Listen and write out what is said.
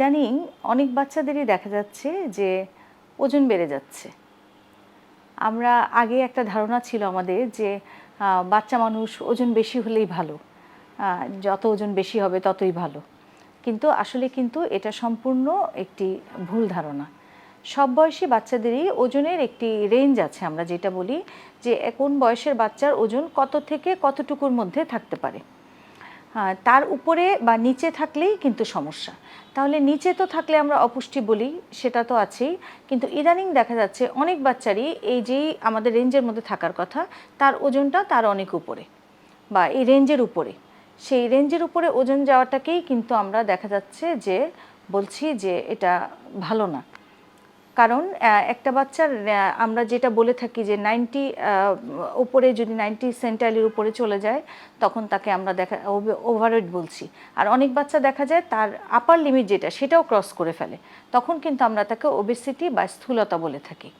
ইদানিং অনেক বাচ্চাদেরই দেখা যাচ্ছে যে ওজন বেড়ে যাচ্ছে। আমরা আগে একটা ধারণা ছিল আমাদের যে বাচ্চা মানুষ ওজন বেশি হলেই ভালো। যত ওজন বেশি হবে ততই ভালো। কিন্তু আসলে এটা সম্পূর্ণ একটি ভুল ধারণা। সব বয়সী বাচ্চাদেরই ওজনের একটি রেঞ্জ আছে, আমরা যেটা বলি যে কোন বয়সের বাচ্চার ওজন কত থেকে কতটুকুর মধ্যে থাকতে পারে। তার উপরে বা নিচে থাকলেই কিন্তু সমস্যা। তাহলে নিচে তো থাকলে আমরা অপুষ্টি বলি, সেটা তো আছেই, কিন্তু ইদানিং দেখা যাচ্ছে অনেক বাচ্চারই এই যেই আমাদের রেঞ্জের মধ্যে থাকার কথা তার ওজনটা তার অনেক উপরে বা এই রেঞ্জের উপরে। সেই রেঞ্জের উপরে ওজন যাওয়াটাকেই কিন্তু আমরা দেখা যাচ্ছে যে বলছি যে এটা ভালো না। কারণ একটা বাচ্চার আমরা যেটা বলে থাকি যে 90 উপরে যদি 90 সেন্টাইলের উপরে চলে যায় তখন তাকে আমরা ওভারওয়েট বলছি। আর অনেক বাচ্চা দেখা যায় তার আপার লিমিট যেটা সেটাও ক্রস করে ফেলে, তখন কিন্তু আমরা তাকে ওবেসিটি বা স্থূলতা বলে থাকি।